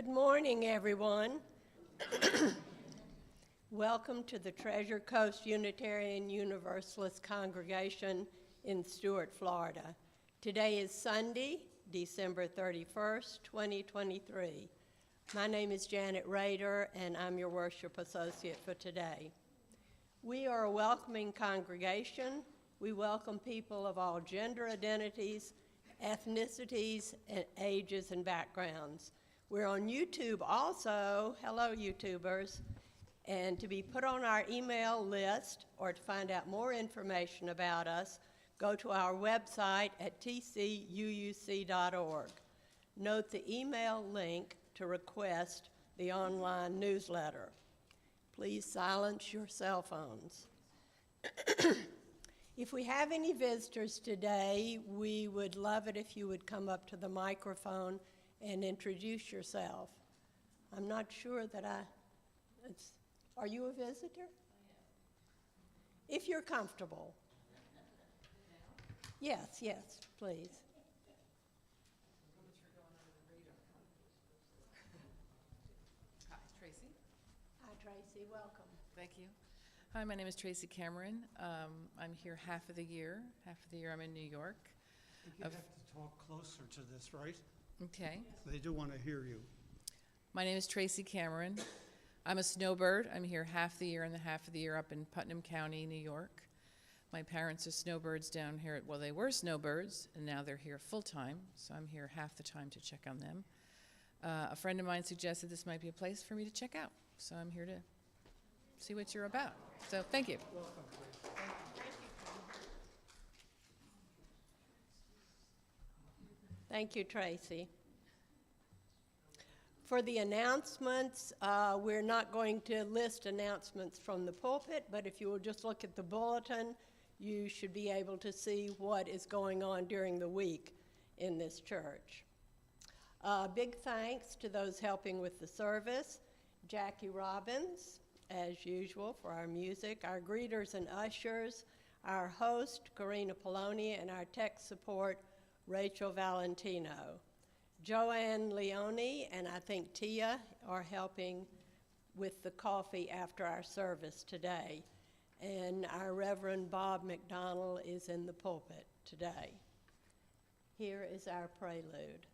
Good morning, everyone. Welcome to the Treasure Coast Unitarian Universalist Congregation in Stuart, Florida. Today is Sunday, December 31st, 2023. My name is Janet Rader, and I'm your worship associate for today. We are a welcoming congregation. We welcome people of all gender identities, ethnicities, and ages and backgrounds. We're on YouTube also. Hello, YouTubers. And to be put on our email list or to find out more information about us, go to our website at tcuuc.org. Note the email link to request the online newsletter. Please silence your cell phones. If we have any visitors today, we would love it if you would come up to the microphone and introduce yourself. I'm not sure that are you a visitor? If you're comfortable. Yes, please. Hi, Tracy. Hi, Tracy, welcome. Thank you. Hi, my name is Tracy Cameron. I'm here half of the year. Half of the year I'm in New York. You have to talk closer to this, right? Okay. They do want to hear you. My name is Tracy Cameron. I'm a snowbird. I'm here half the year and the half of the year up in Putnam County, New York. My parents are snowbirds down here. Well, they were snowbirds, and now they're here full-time, so I'm here half the time to check on them. A friend of mine suggested this might be a place for me to check out, so I'm here to see what you're about. So thank you. Welcome, please. Thank you, Tracy. For the announcements, we're not going to list announcements from the pulpit, but if you will just look at the bulletin, you should be able to see what is going on during the week in this church. Big thanks to those helping with the service, Jackie Robbins, as usual, for our music, our greeters and ushers, our host, Karina Poloni, and our tech support, Rachel Valentino. Joanne Leone and I think Tia are helping with the coffee after our service today. And our Reverend Bob MacDonald is in the pulpit today. Here is our prelude.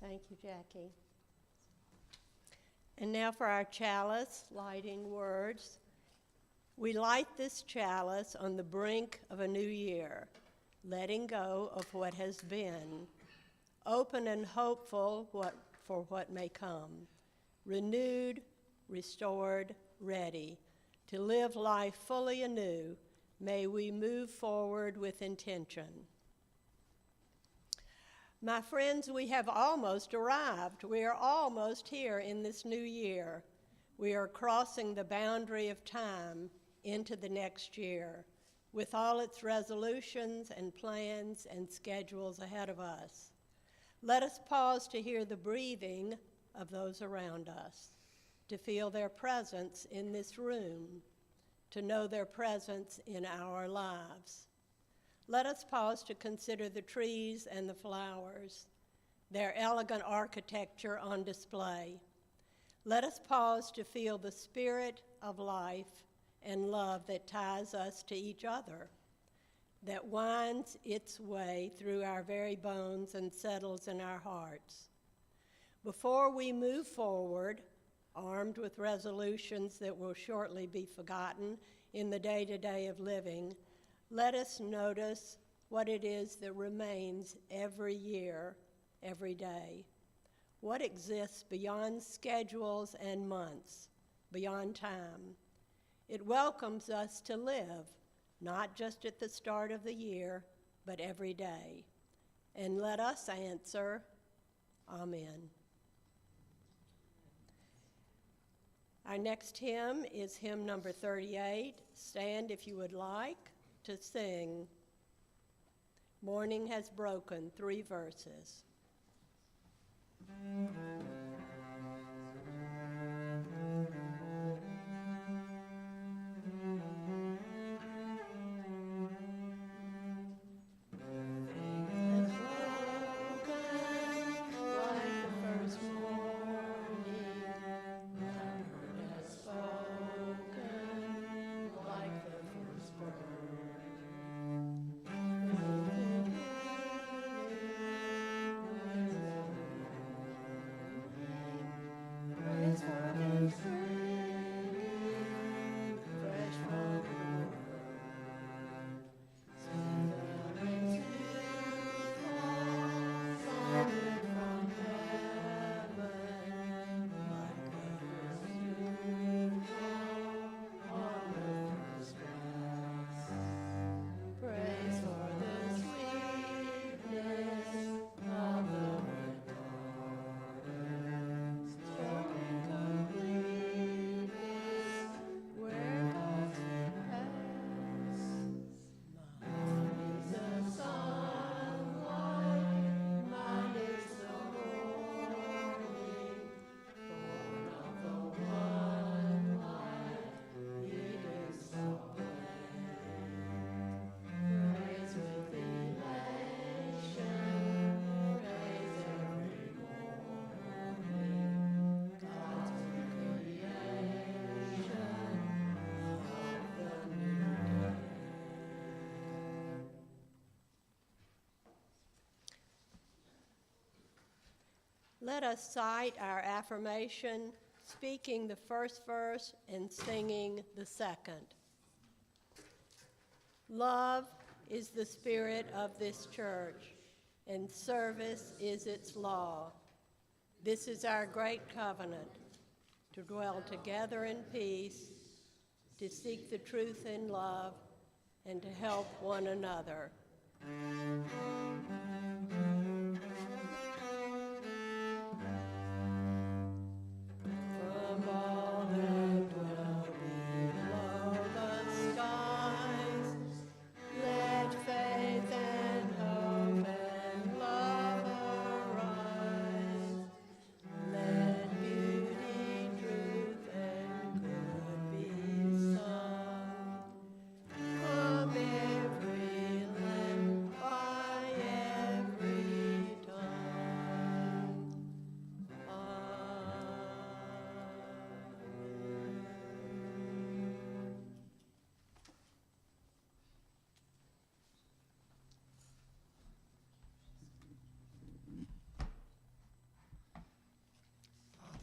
Thank you, Jackie. And now for our chalice lighting words. We light this chalice on the brink of a new year, letting go of what has been, open and hopeful for what may come, renewed, restored, ready to live life fully anew. May we move forward with intention. My friends, we have almost arrived. We are almost here in this new year. We are crossing the boundary of time into the next year with all its resolutions and plans and schedules ahead of us. Let us pause to hear the breathing of those around us, to feel their presence in this room, to know their presence in our lives. Let us pause to consider the trees and the flowers, their elegant architecture on display. Let us pause to feel the spirit of life and love that ties us to each other, that winds its way through our very bones and settles in our hearts. Before we move forward, armed with resolutions that will shortly be forgotten in the day-to-day of living, let us notice what it is that remains every year, every day. What exists beyond schedules and months, beyond time. It welcomes us to live, not just at the start of the year, but every day. And let us answer, Amen. Our next hymn is hymn number 38. Stand if you would like to sing. Morning has broken, 3 verses. Let us cite our affirmation, speaking the first verse and singing the second. Love is the spirit of this church, and service is its law. This is our great covenant, to dwell together in peace, to seek the truth in love, and to help one another.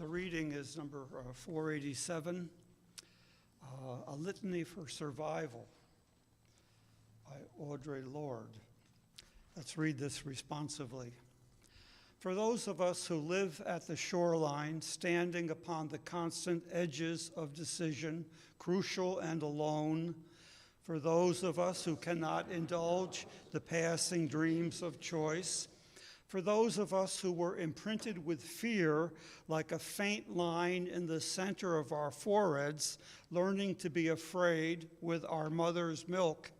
The reading is number 487, A Litany for Survival by Audre Lorde. Let's read this responsively. For those of us who live at the shoreline, standing upon the constant edges of decision, crucial and alone, for those of us who cannot indulge the passing dreams of choice, for those of us who were imprinted with fear like a faint line in the center of our foreheads, learning to be afraid with our mother's milk,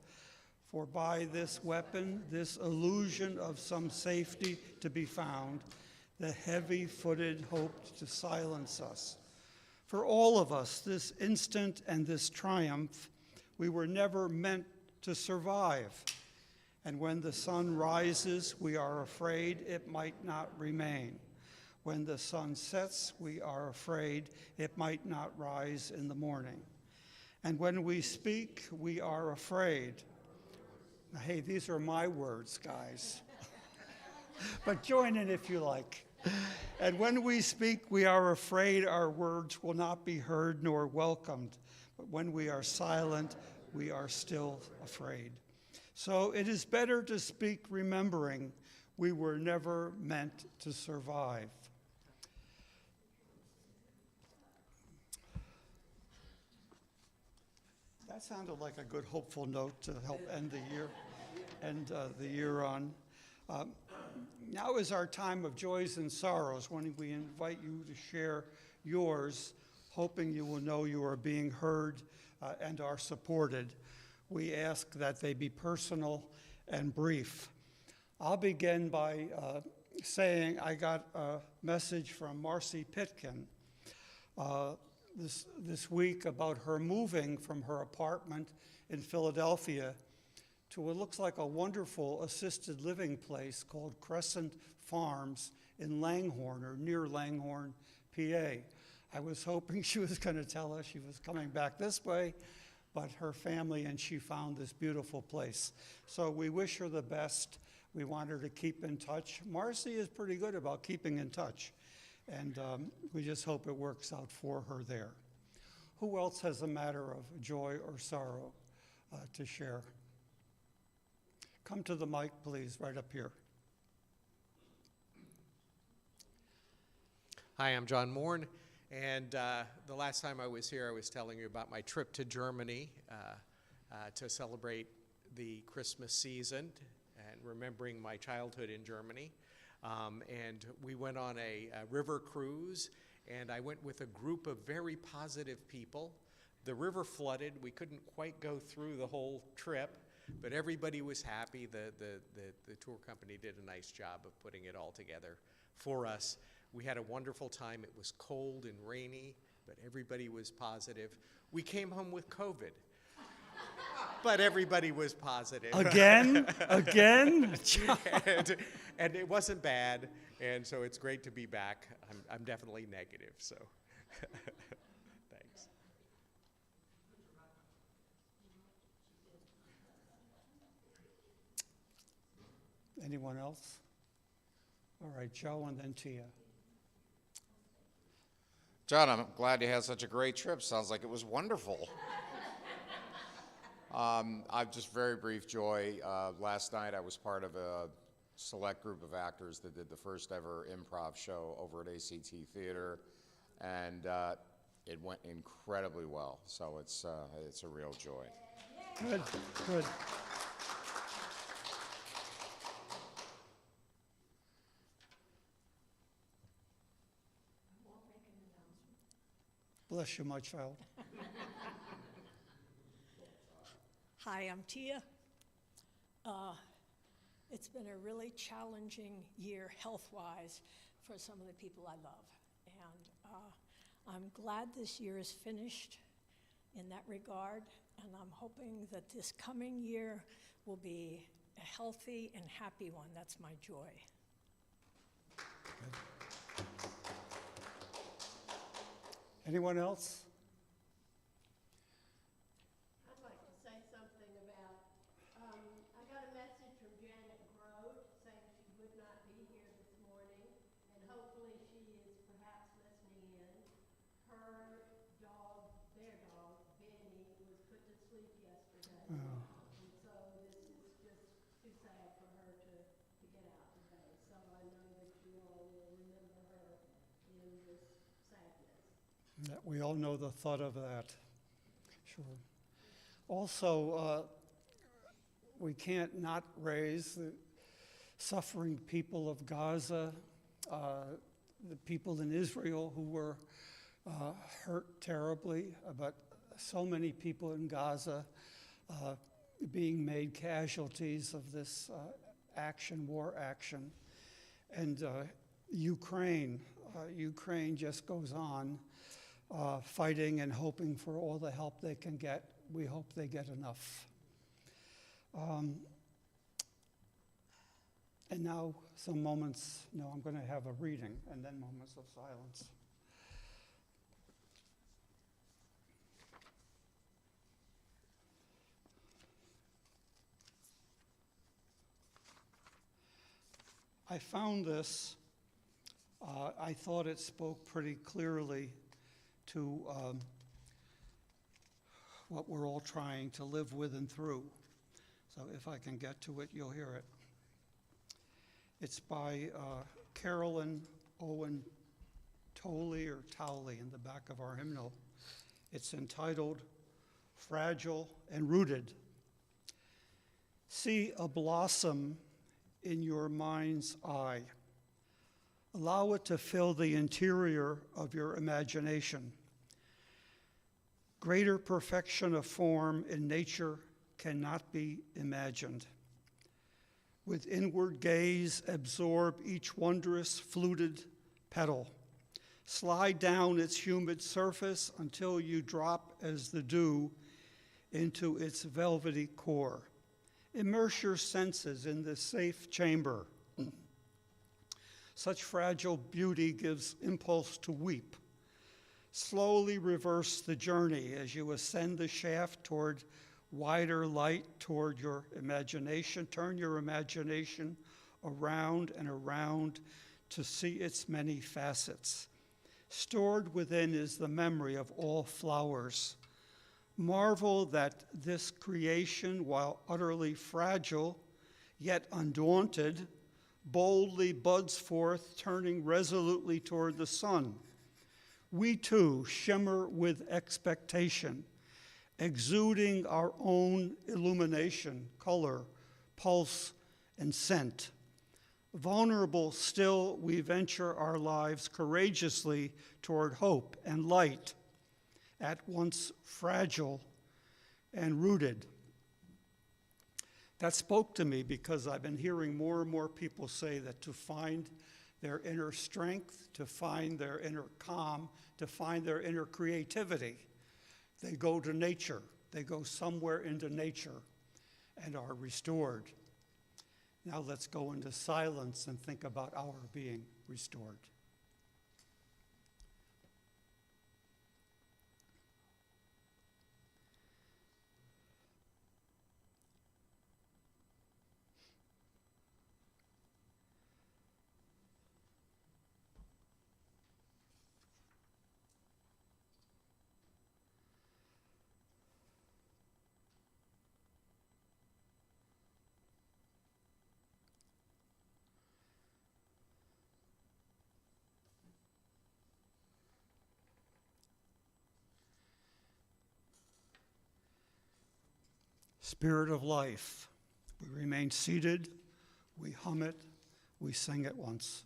for by this weapon, this illusion of some safety to be found, the heavy-footed hoped to silence us. For all of us, this instant and this triumph, we were never meant to survive. And when the sun rises, we are afraid it might not remain. When the sun sets, we are afraid it might not rise in the morning. And when we speak, we are afraid. Hey, these are my words, guys. But join in if you like. And when we speak, we are afraid our words will not be heard nor welcomed. But when we are silent, we are still afraid. So it is better to speak remembering we were never meant to survive. That sounded like a good hopeful note to help end the year on. Now is our time of joys and sorrows when we invite you to share yours, hoping you will know you are being heard and are supported. We ask that they be personal and brief. I'll begin by saying I got a message from Marcy Pitkin this week about her moving from her apartment in Philadelphia to what looks like a wonderful assisted living place called Crescent Farms in Langhorne, or near Langhorne, PA. I was hoping she was going to tell us she was coming back this way, but her family and she found this beautiful place. So we wish her the best. We want her to keep in touch. Marcy is pretty good about keeping in touch, and we just hope it works out for her there. Who else has a matter of joy or sorrow to share? Come to the mic, please, right up here. Hi, I'm John Morn, and the last time I was here, I was telling you about my trip to Germany to celebrate the Christmas season and remembering my childhood in Germany. And we went on a river cruise, and I went with a group of very positive people. The river flooded. We couldn't quite go through the whole trip, but everybody was happy. The tour company did a nice job of putting it all together for us. We had a wonderful time. It was cold and rainy, but everybody was positive. We came home with COVID, but everybody was positive. Again? Again? and it wasn't bad, and so it's great to be back. I'm definitely negative, so thanks. Anyone else? All right, Joe and then Tia. John, I'm glad you had such a great trip. Sounds like it was wonderful. I've just very brief joy. Last night I was part of a select group of actors that did the first ever improv show over at ACT Theater, and it went incredibly well. So it's a real joy. Good, good. Bless you, my child. Hi, I'm Tia. It's been a really challenging year health-wise for some of the people I love. And I'm glad this year is finished in that regard, and I'm hoping that this coming year will be a healthy and happy one. That's my joy. Anyone else? I'd like to say something about, I got a message from Janet Grode saying she would not be here this morning, and hopefully she is perhaps listening in. We all know the thought of that. Sure. Also, we can't not raise the suffering people of Gaza, the people in Israel who were hurt terribly, but so many people in Gaza being made casualties of this war action. And Ukraine just goes on fighting and hoping for all the help they can get. We hope they get enough. And now some moments, I'm going to have a reading and then moments of silence. I found this. I thought it spoke pretty clearly to what we're all trying to live with and through. So if I can get to it, you'll hear it. It's by Carolyn Owen Tolley or Towley in the back of our hymnal. It's entitled Fragile and Rooted. See a blossom in your mind's eye. Allow it to fill the interior of your imagination. Greater perfection of form in nature cannot be imagined. With inward gaze, absorb each wondrous fluted petal. Slide down its humid surface until you drop as the dew into its velvety core. Immerse your senses in this safe chamber. Such fragile beauty gives impulse to weep. Slowly reverse the journey as you ascend the shaft toward wider light, toward your imagination. Turn your imagination around and around to see its many facets. Stored within is the memory of all flowers. Marvel that this creation, while utterly fragile, yet undaunted, boldly buds forth, turning resolutely toward the sun. We too shimmer with expectation, exuding our own illumination, color, pulse, and scent. Vulnerable still, we venture our lives courageously toward hope and light, at once fragile and rooted. That spoke to me because I've been hearing more and more people say that to find their inner strength, to find their inner calm, to find their inner creativity, they go to nature. They go somewhere into nature and are restored. Now let's go into silence and think about our being restored. Spirit of life, we remain seated, we hum it, we sing it once.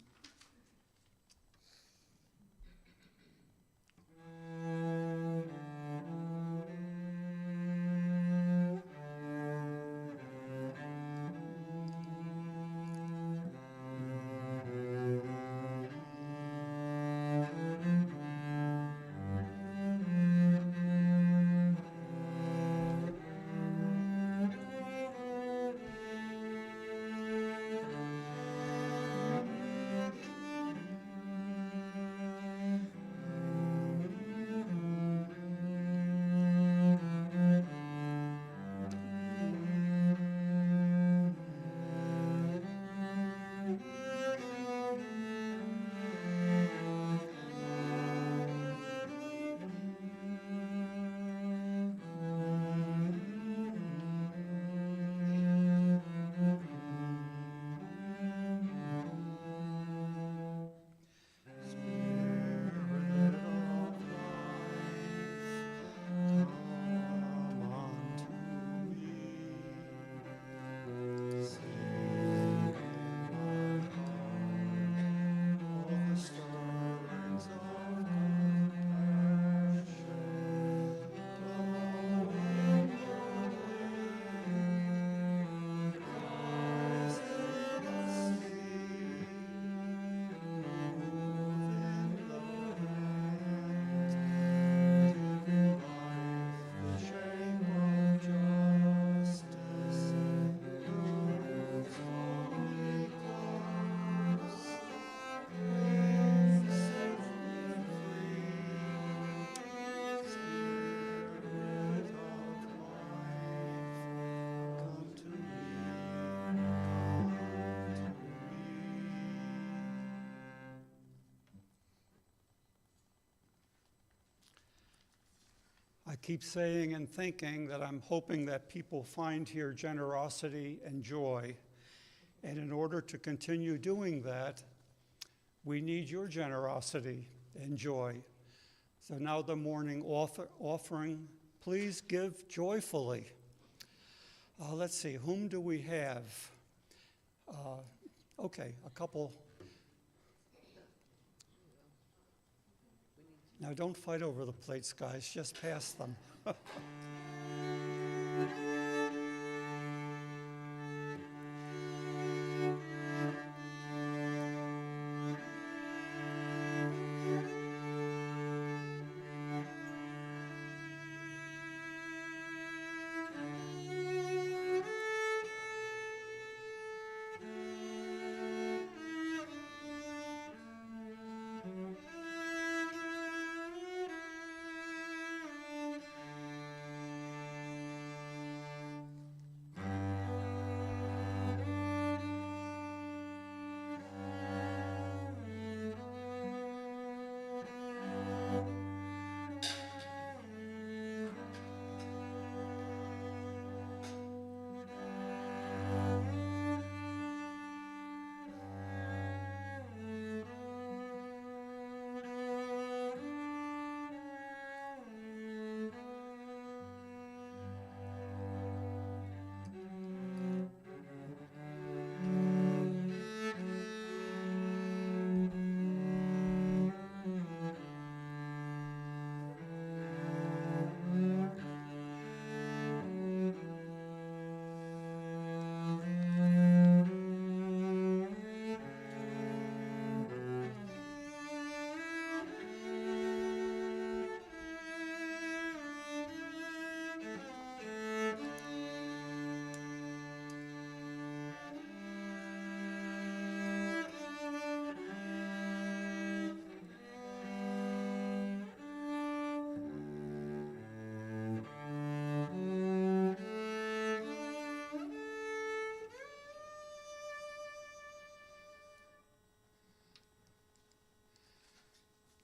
I keep saying and thinking that I'm hoping that people find here generosity and joy. And in order to continue doing that, we need your generosity and joy. So now the morning offering, please give joyfully. Let's see, whom do we have? Okay, a couple. Now don't fight over the plates, guys, just pass them.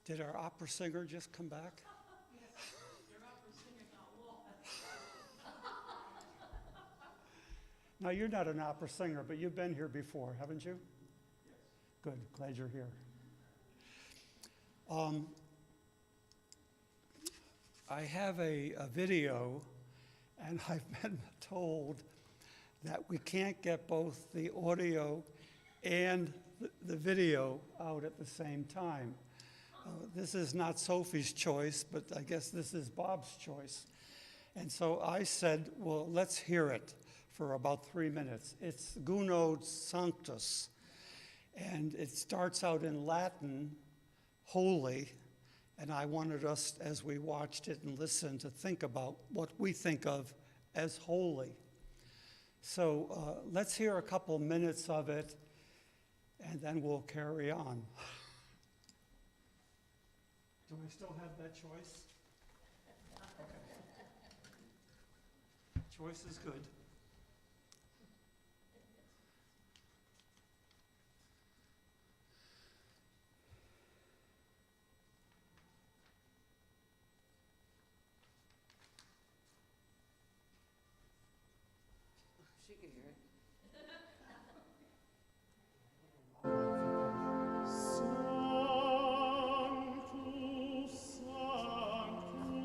Did our opera singer just come back? Now, you're not an opera singer, but you've been here before, haven't you? Yes. Good, glad you're here. I have a video, and I've been told that we can't get both the audio and the video out at the same time. This is not Sophie's choice, but I guess this is Bob's choice. And so I said, well, let's hear it for about 3 minutes. It's Gunod Sanctus, and it starts out in Latin, holy, and I wanted us, as we watched it and listened, to think about what we think of as holy. So let's hear a couple minutes of it, and then we'll carry on. Do I still have that choice? Okay. Choice is good. She can hear it. Sanctus, Sanctus,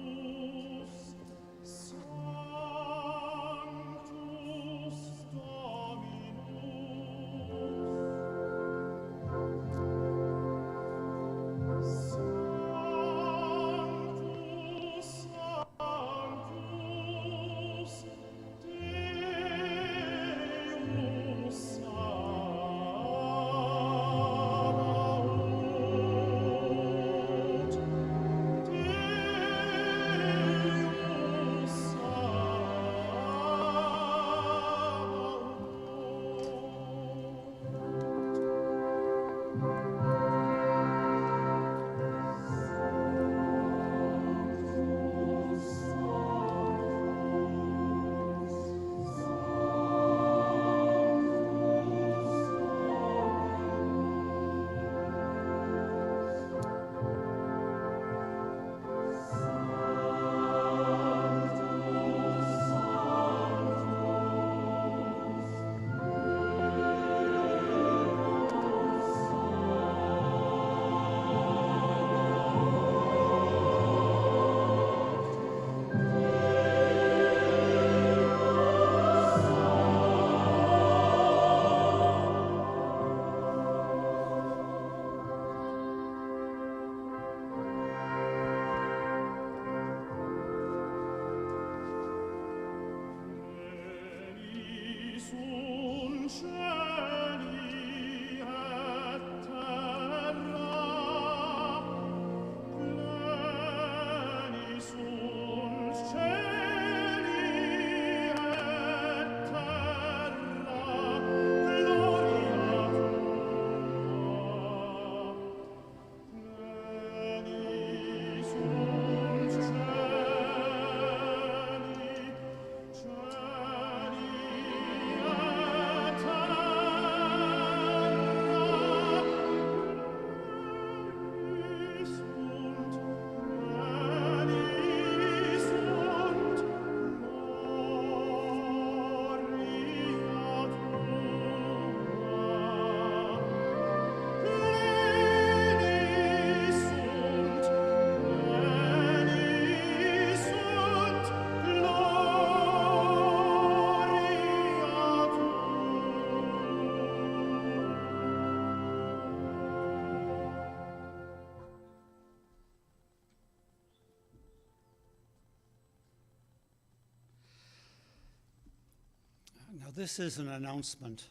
This is an announcement.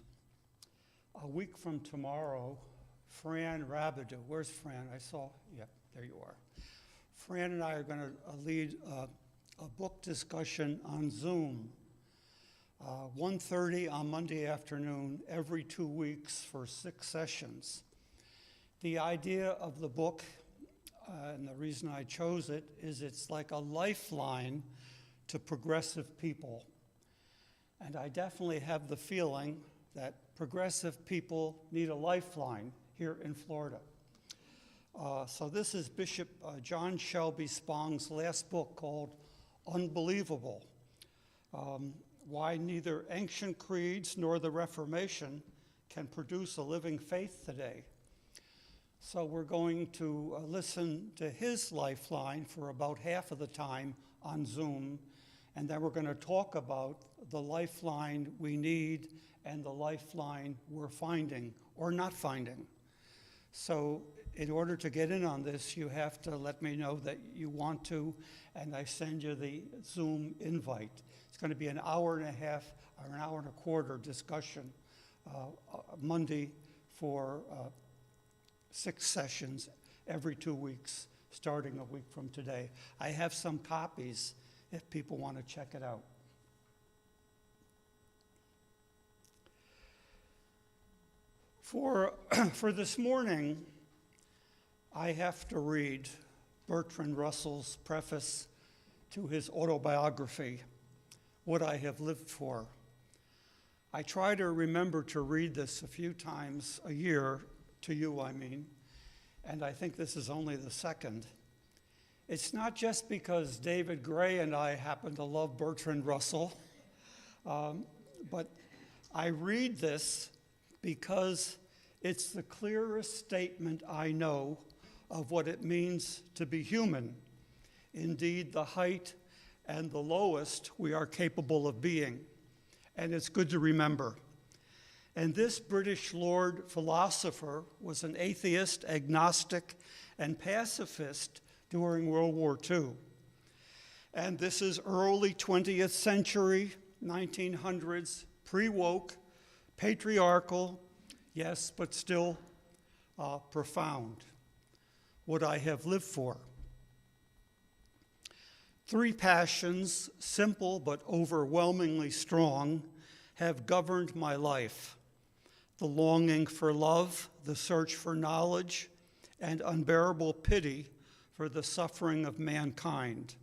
A week from tomorrow, Fran Rabideau, where's Fran? There you are. Fran and I are going to lead a book discussion on Zoom, 1:30 on Monday afternoon, every 2 weeks for 6 sessions. The idea of the book, and the reason I chose it, is it's like a lifeline to progressive people. And I definitely have the feeling that progressive people need a lifeline here in Florida. So this is Bishop John Shelby Spong's last book called Unbelievable, Why Neither Ancient Creeds nor the Reformation Can Produce a Living Faith Today. So we're going to listen to his lifeline for about half of the time on Zoom, and then we're going to talk about the lifeline we need and the lifeline we're finding or not finding. So in order to get in on this, you have to let me know that you want to, and I send you the Zoom invite. It's going to be an hour and a half or an hour and a quarter discussion Monday for 6 sessions every 2 weeks, starting a week from today. I have some copies if people want to check it out. For this morning, I have to read Bertrand Russell's preface to his autobiography, What I Have Lived For. I try to remember to read this a few times a year, to you I mean, and I think this is only the second. It's not just because David Gray and I happen to love Bertrand Russell, but I read this because it's the clearest statement I know of what it means to be human. Indeed, the height and the lowest we are capable of being. And it's good to remember. And this British Lord philosopher was an atheist, agnostic, and pacifist during World War II. And this is early 20th century, 1900s, pre-woke, patriarchal, yes, but still profound. What I have lived for. 3 passions, simple but overwhelmingly strong, have governed my life. The longing for love, the search for knowledge, and unbearable pity for the suffering of mankind.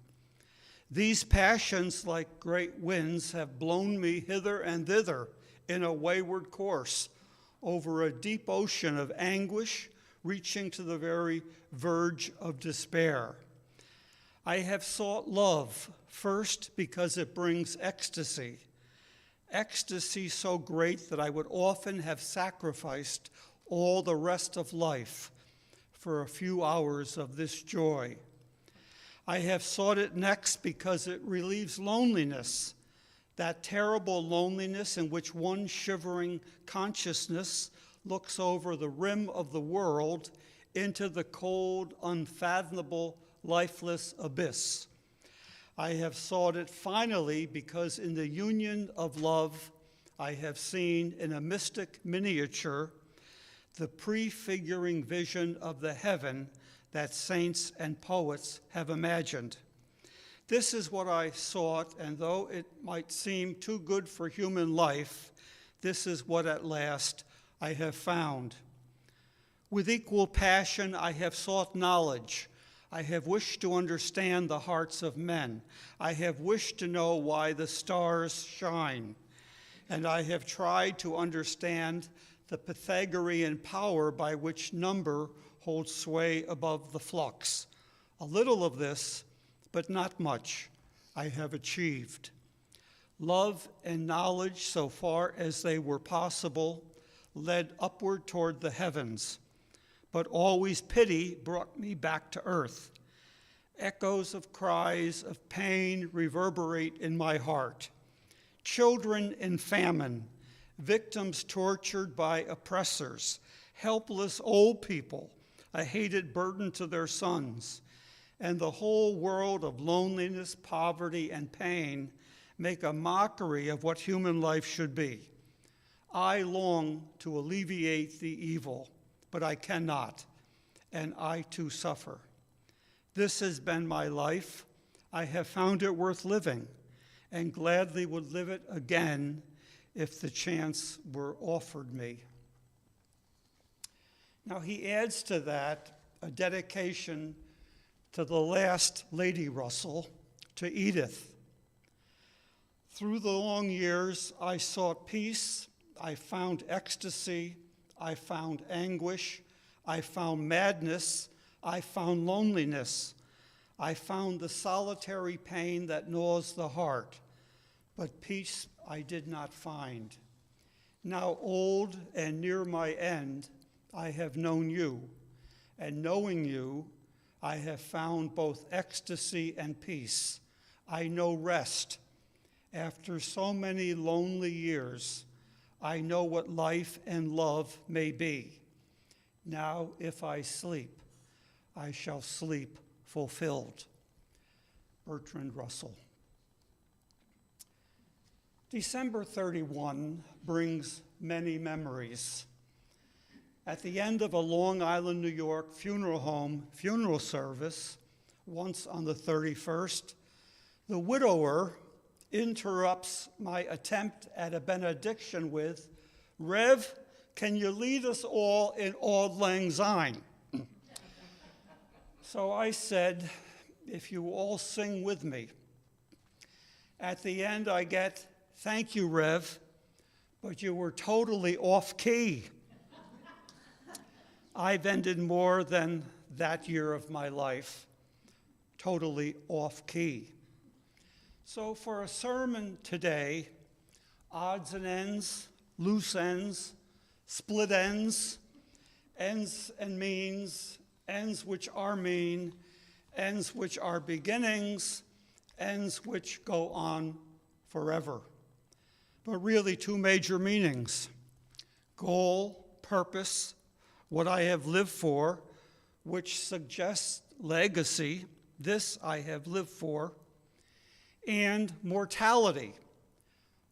These passions, like great winds, have blown me hither and thither in a wayward course over a deep ocean of anguish, reaching to the very verge of despair. I have sought love, first because it brings ecstasy so great that I would often have sacrificed all the rest of life for a few hours of this joy. I have sought it next because it relieves loneliness, that terrible loneliness in which one shivering consciousness looks over the rim of the world into the cold, unfathomable, lifeless abyss. I have sought it finally because in the union of love, I have seen in a mystic miniature the prefiguring vision of the heaven that saints and poets have imagined. This is what I sought, and though it might seem too good for human life, this is what at last I have found. With equal passion, I have sought knowledge. I have wished to understand the hearts of men. I have wished to know why the stars shine. And I have tried to understand the Pythagorean power by which number holds sway above the flux. A little of this, but not much, I have achieved. Love and knowledge, so far as they were possible, led upward toward the heavens. But always pity brought me back to earth. Echoes of cries of pain reverberate in my heart. Children in famine, victims tortured by oppressors, helpless old people, a hated burden to their sons, and the whole world of loneliness, poverty, and pain make a mockery of what human life should be. I long to alleviate the evil, but I cannot, and I too suffer. This has been my life. I have found it worth living, and gladly would live it again if the chance were offered me. Now he adds to that a dedication to the last Lady Russell, to Edith. Through the long years, I sought peace, I found ecstasy, I found anguish, I found madness, I found loneliness, I found the solitary pain that gnaws the heart, but peace I did not find. Now old and near my end, I have known you, and knowing you, I have found both ecstasy and peace. I know rest. After so many lonely years, I know what life and love may be. Now, if I sleep, I shall sleep fulfilled. Bertrand Russell. December 31 brings many memories. At the end of a Long Island, New York funeral home funeral service, once on the 31st, the widower interrupts my attempt at a benediction with, "Rev, can you lead us all in Auld Lang Syne?" So I said, if you all sing with me. At the end I get, "Thank you, Rev, but you were totally off key." I've ended more than that year of my life, totally off key. So for a sermon today, odds and ends, loose ends, split ends and means, ends which are mean, ends which are beginnings, ends which go on forever. But really two major meanings: goal, purpose, what I have lived for, which suggests legacy, this I have lived for, and mortality,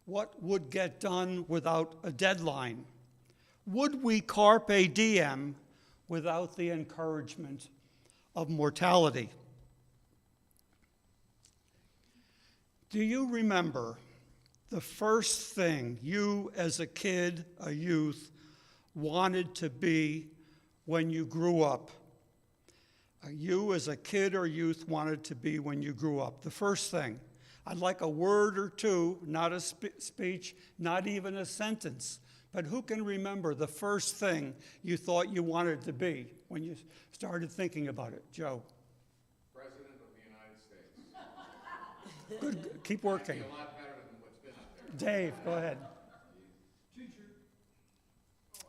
what would get done without a deadline? Would we carpe diem without the encouragement of mortality? Do you remember the first thing you as a kid, a youth, wanted to be when you grew up? You as a kid or youth wanted to be when you grew up. The first thing. I'd like a word or two, not a speech, not even a sentence. But who can remember the first thing you thought you wanted to be when you started thinking about it? Joe. President of the United States. Good. Keep working. A lot better than what's been up there. Dave, go ahead. Teacher.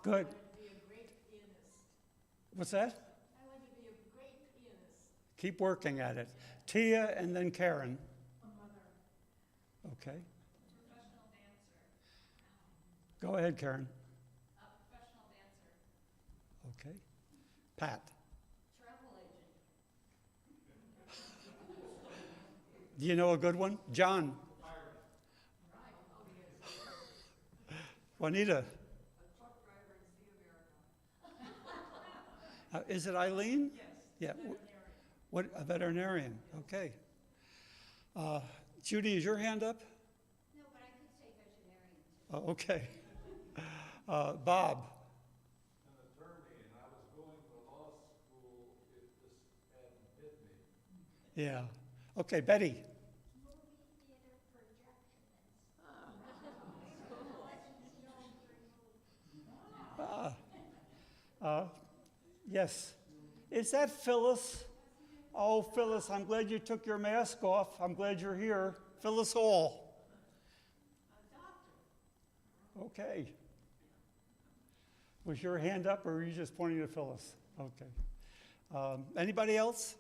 Good. I wanted to be a great pianist. What's that? I wanted to be a great pianist. Keep working at it. Tia and then Karen. A mother. Okay. Professional dancer. Go ahead, Karen. A professional dancer. Okay. Pat. Travel agent. Do you know a good one? John. Juanita. A truck driver and see America. Is it Eileen? Yes. Yeah. What, a veterinarian? Okay. Judy, is your hand up? No, but I could say veterinarian too. Oh, okay. Bob. An attorney, and I was going to law school if this hadn't hit me. Yeah. Okay, Betty. Movie theater projectionist. Yes. Is that Phyllis? Oh, Phyllis, I'm glad you took your mask off. I'm glad you're here. Phyllis Hall. Okay. Was your hand up, or were you just pointing to Phyllis? Okay. Anybody else?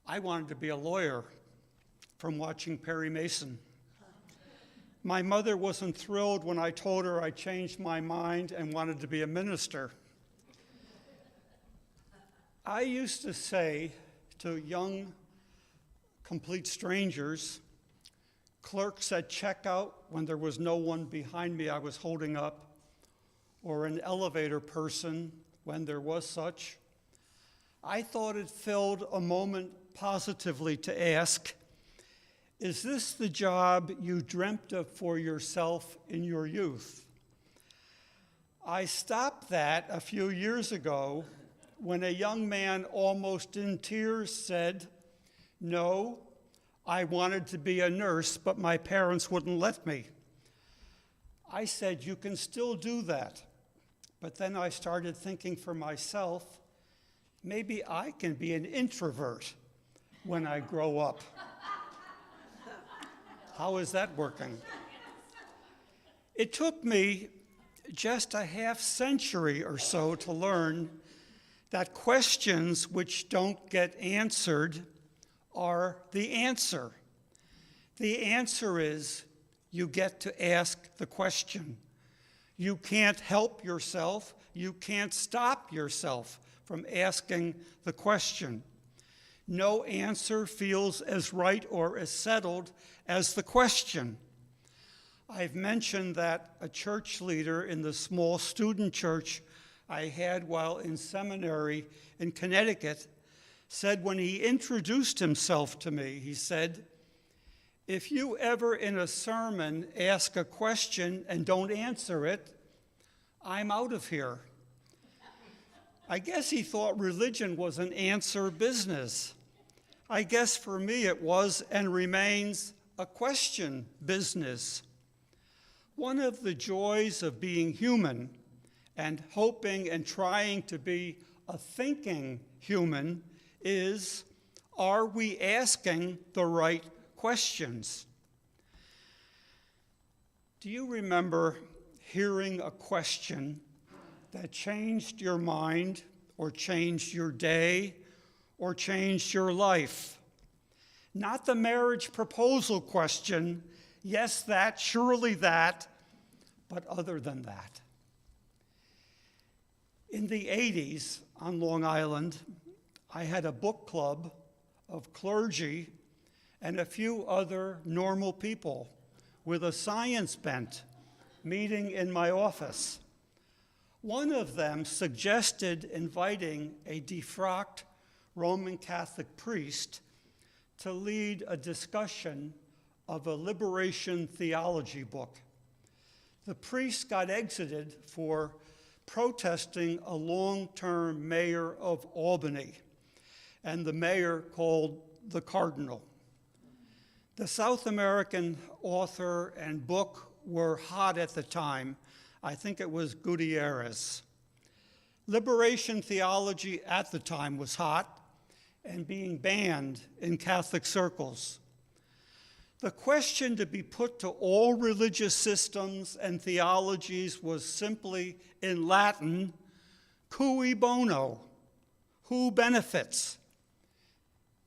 I wanted to be a lawyer from watching Perry Mason. My mother wasn't thrilled when I told her I changed my mind and wanted to be a minister. I used to say to young complete strangers, clerks at checkout when there was no one behind me I was holding up, or an elevator person when there was such, I thought it filled a moment positively to ask, is this the job you dreamt of for yourself in your youth? I stopped that a few years ago when a young man almost in tears said, no, I wanted to be a nurse, but my parents wouldn't let me. I said, you can still do that. But then I started thinking for myself, maybe I can be an introvert when I grow up. How is that working? It took me just a half century or so to learn that questions which don't get answered are the answer. The answer is you get to ask the question. You can't help yourself. You can't stop yourself from asking the question. No answer feels as right or as settled as the question. I've mentioned that a church leader in the small student church I had while in seminary in Connecticut said when he introduced himself to me, he said, if you ever in a sermon ask a question and don't answer it, I'm out of here. I guess he thought religion was an answer business. I guess for me it was and remains a question business. One of the joys of being human and hoping and trying to be a thinking human is, are we asking the right questions? Do you remember hearing a question that changed your mind or changed your day or changed your life? Not the marriage proposal question, yes, that, surely that, but other than that. In the 80s on Long Island, I had a book club of clergy and a few other normal people with a science bent meeting in my office. One of them suggested inviting a defrocked Roman Catholic priest to lead a discussion of a liberation theology book. The priest got exited for protesting a long-term mayor of Albany, and the mayor called the cardinal. The South American author and book were hot at the time. I think it was Gutierrez. Liberation theology at the time was hot and being banned in Catholic circles. The question to be put to all religious systems and theologies was simply in Latin, cui bono, who benefits?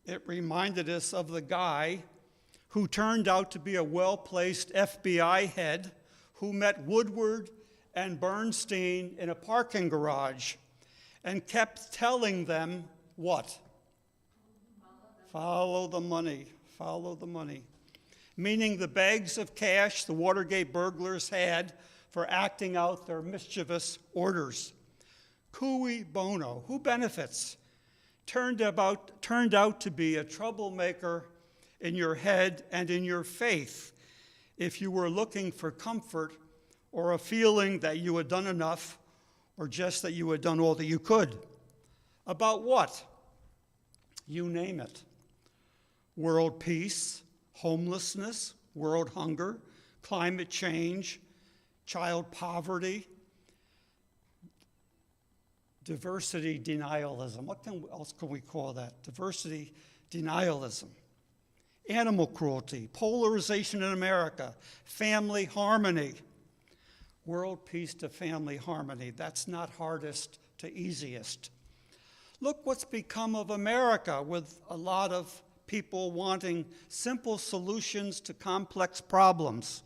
It reminded us of the guy who turned out to be a well-placed FBI head who met Woodward and Bernstein in a parking garage and kept telling them what? Follow the money, follow the money. Meaning the bags of cash the Watergate burglars had for acting out their mischievous orders. Cui bono, who benefits? Turned out to be a troublemaker in your head and in your faith if you were looking for comfort or a feeling that you had done enough or just that you had done all that you could. About what? You name it. World peace, homelessness, world hunger, climate change, child poverty, diversity denialism. What else can we call that? Diversity denialism. Animal cruelty, polarization in America, family harmony. World peace to family harmony. That's not hardest to easiest. Look what's become of America with a lot of people wanting simple solutions to complex problems,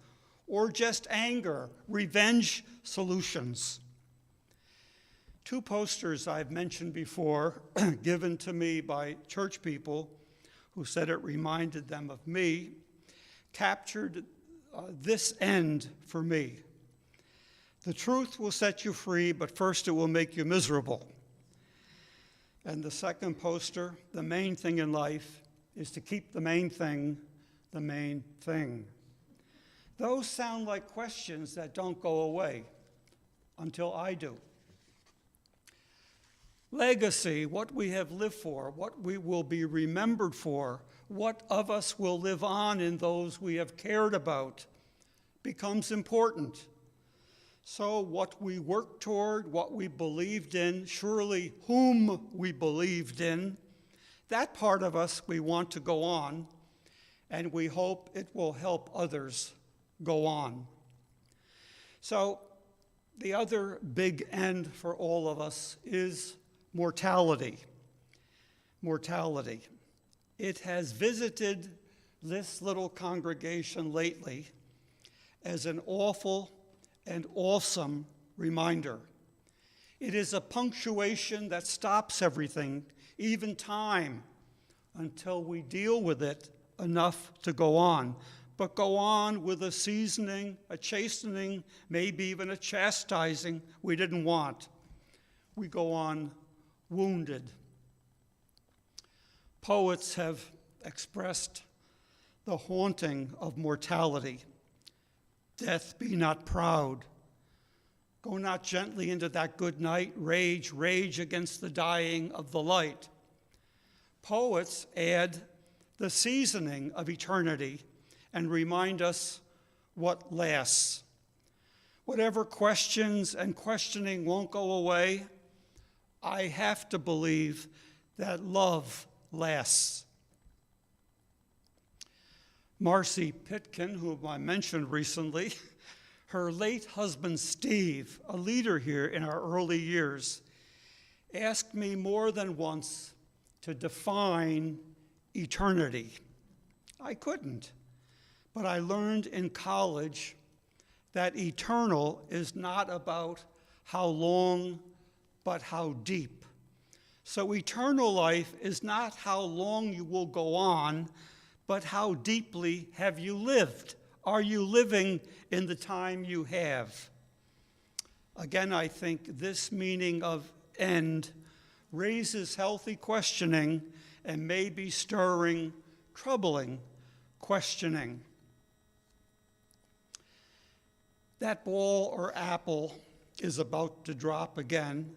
or just anger, revenge solutions. Two posters I've mentioned before, given to me by church people who said it reminded them of me, captured this end for me. The truth will set you free, but first it will make you miserable. And the second poster, the main thing in life is to keep the main thing the main thing. Those sound like questions that don't go away until I do. Legacy, what we have lived for, what we will be remembered for, what of us will live on in those we have cared about, becomes important. So what we work toward, what we believed in, surely whom we believed in, that part of us we want to go on, and we hope it will help others go on. So the other big end for all of us is mortality. Mortality. It has visited this little congregation lately as an awful and awesome reminder. It is a punctuation that stops everything, even time, until we deal with it enough to go on. But go on with a seasoning, a chastening, maybe even a chastising we didn't want. We go on wounded. Poets have expressed the haunting of mortality. Death, be not proud. Go not gently into that good night. Rage, rage against the dying of the light. Poets add the seasoning of eternity and remind us what lasts. Whatever questions and questioning won't go away, I have to believe that love lasts. Marcy Pitkin, whom I mentioned recently, her late husband Steve, a leader here in our early years, asked me more than once to define eternity. I couldn't, but I learned in college that eternal is not about how long, but how deep. So eternal life is not how long you will go on, but how deeply have you lived? Are you living in the time you have? Again, I think this meaning of end raises healthy questioning and maybe stirring troubling questioning. That ball or apple is about to drop again.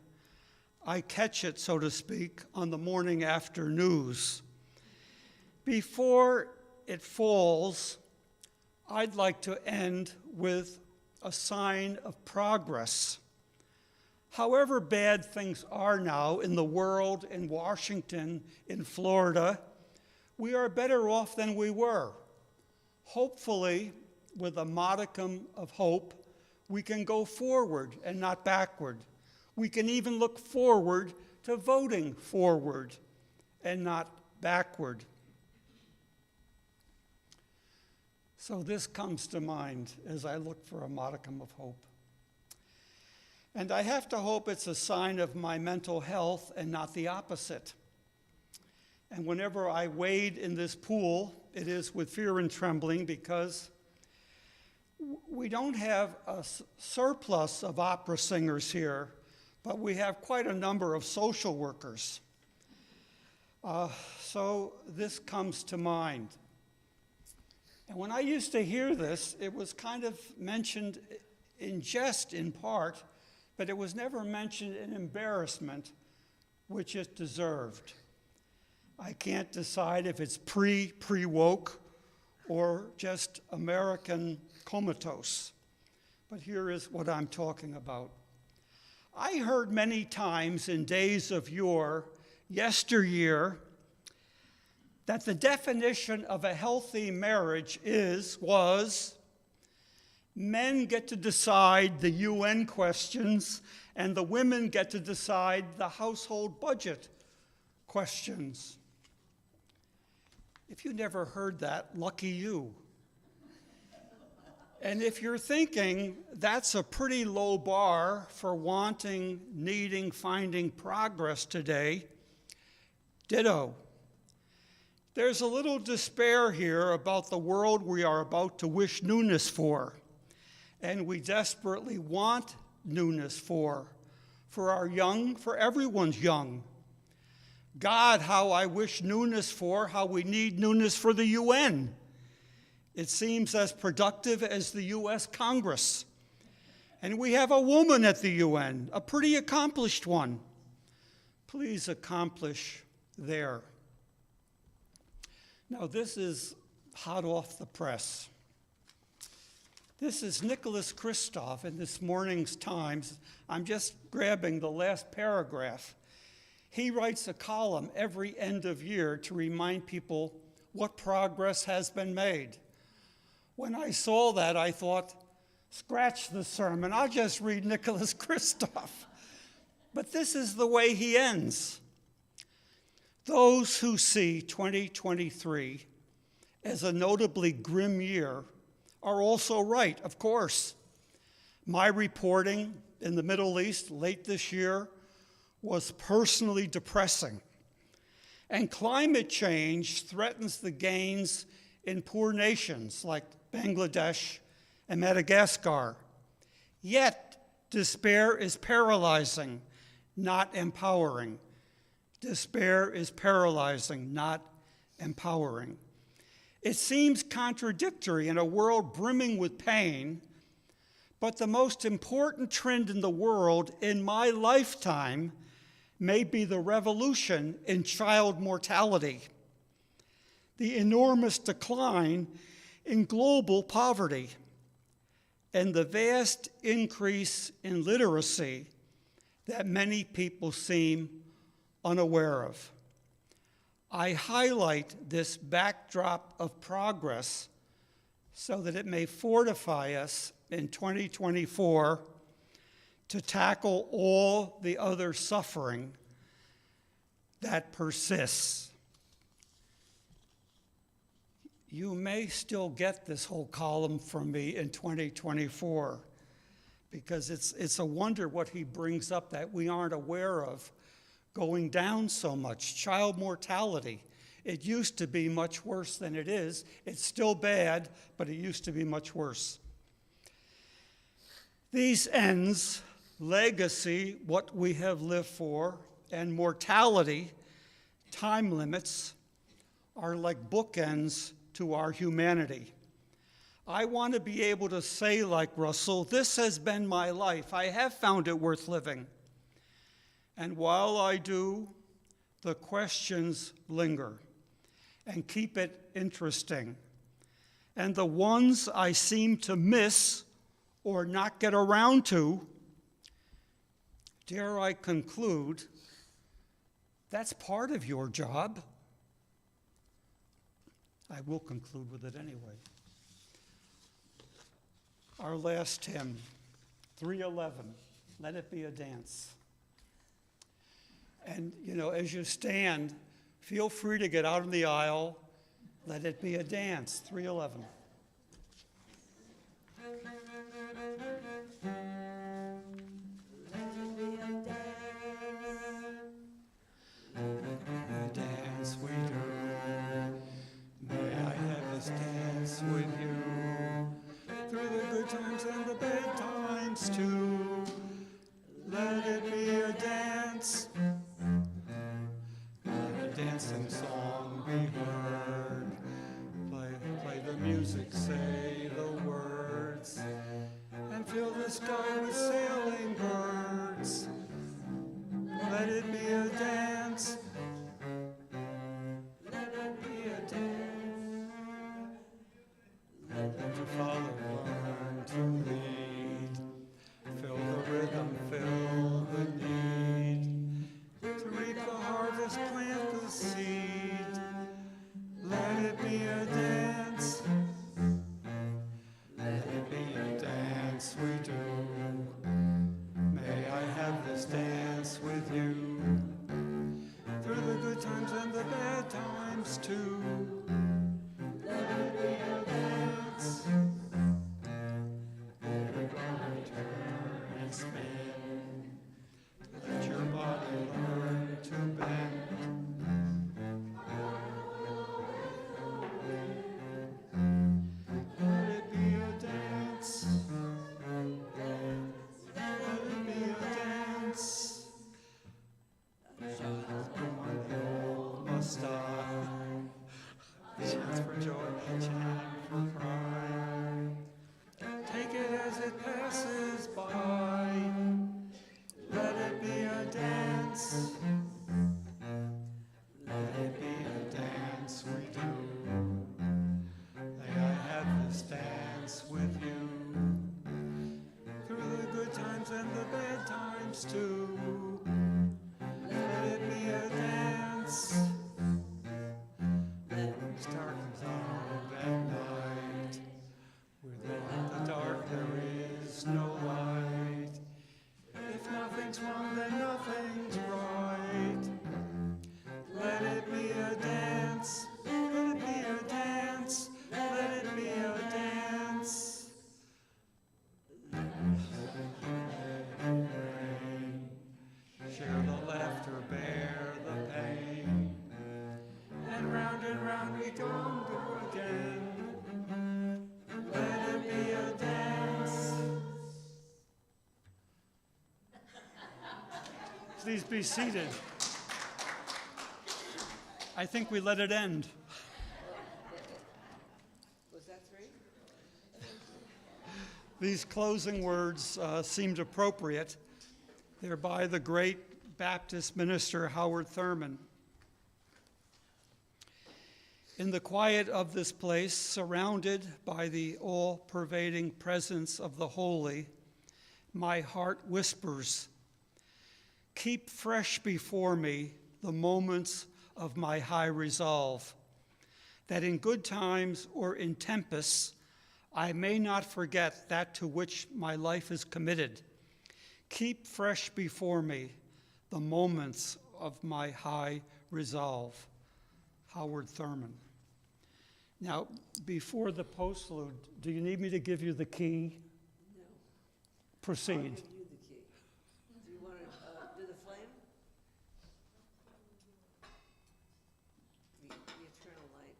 I catch it, so to speak, on the morning after news. Before it falls, I'd like to end with a sign of progress. However bad things are now in the world, in Washington, in Florida, we are better off than we were. Hopefully, with a modicum of hope, we can go forward and not backward. We can even look forward to voting forward and not backward. So this comes to mind as I look for a modicum of hope. And I have to hope it's a sign of my mental health and not the opposite. And whenever I wade in this pool, it is with fear and trembling, because we don't have a surplus of opera singers here, but we have quite a number of social workers. So this comes to mind. And when I used to hear this, it was kind of mentioned in jest in part, but it was never mentioned in embarrassment, which it deserved. I can't decide if it's pre-woke or just American comatose. But here is what I'm talking about. I heard many times in days of yore, yesteryear, that the definition of a healthy marriage was, men get to decide the UN questions and the women get to decide the household budget questions. If you never heard that, lucky you. And if you're thinking that's a pretty low bar for wanting, needing, finding progress today, ditto. There's a little despair here about the world we are about to wish newness for, and we desperately want newness for our young, for everyone's young. God, how I wish newness for, how we need newness for the UN. It seems as productive as the U.S. Congress. And we have a woman at the UN, a pretty accomplished one. Please accomplish there. Now, this is hot off the press. This is Nicholas Kristof in this morning's Times. I'm just grabbing the last paragraph. He writes a column every end of year to remind people what progress has been made. When I saw that, I thought, scratch the sermon, I'll just read Nicholas Kristof. But this is the way he ends. Those who see 2023 as a notably grim year are also right, of course. My reporting in the Middle East late this year was personally depressing. And climate change threatens the gains in poor nations like Bangladesh and Madagascar. Yet, despair is paralyzing, not empowering. Despair is paralyzing, not empowering. It seems contradictory in a world brimming with pain, but the most important trend in the world in my lifetime may be the revolution in child mortality, the enormous decline in global poverty, and the vast increase in literacy that many people seem unaware of. I highlight this backdrop of progress so that it may fortify us in 2024 to tackle all the other suffering that persists. You may still get this whole column from me in 2024 because it's a wonder what he brings up that we aren't aware of going down so much. Child mortality. It used to be much worse than it is. It's still bad, but it used to be much worse. These ends, legacy, what we have lived for, and mortality, time limits, are like bookends to our humanity. I want to be able to say, like Russell, this has been my life. I have found it worth living. And while I do, the questions linger and keep it interesting. And the ones I seem to miss or not get around to, dare I conclude, that's part of your job. I will conclude with it anyway. Our last hymn, 311, Let It Be a Dance. And, as you stand, feel free to get out in the aisle. Let it be a dance, 311. Dance we do. May I have this dance with you through the good times and the bad times too. Let it be a dance. Let a dancing song be heard. Play the music, say the words, and fill the sky with sailing birds. Let it be a dance. Let it be a dance. Let them follow, learn to lead. Fill the rhythm, fill the need. To reap the harvest, plant the seed. Let it be a dance. Let it be a dance we do. May I have this dance with you through the good times and the bad times too. Let it be a dance. Let your body turn and spin. Let your body learn to bend. dance. Let it be a dance we do. May I have this dance with you. Through the good times and the bad times too. Let it be a dance. Start love at night. Without the dark there is no light. If nothing's wrong, then nothing's right. Let it be a dance. Let it be a dance. Let it be a dance. Share the laughter, bear the pain. And round we go again. Let it be a dance. Please be seated. I think we let it end. Was that three? These closing words seemed appropriate. They're by the great Baptist minister Howard Thurman. In the quiet of this place, surrounded by the all-pervading presence of the holy, my heart whispers, keep fresh before me the moments of my high resolve, that in good times or in tempests, I may not forget that to which my life is committed. Keep fresh before me the moments of my high resolve. Howard Thurman. Now, before the postlude, do you need me to give you the key? No. Proceed. I'll give you the key. Do you want to do the flame? The eternal light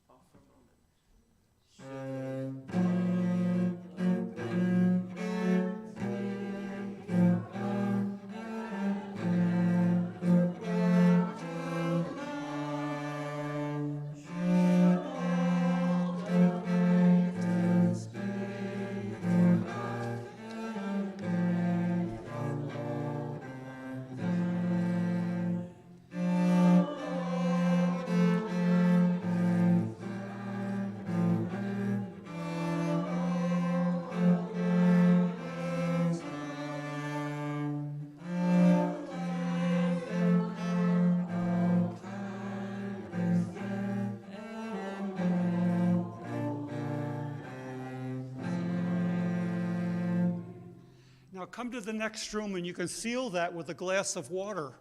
off for a moment. Now come to the next room and you can seal that with a glass of water.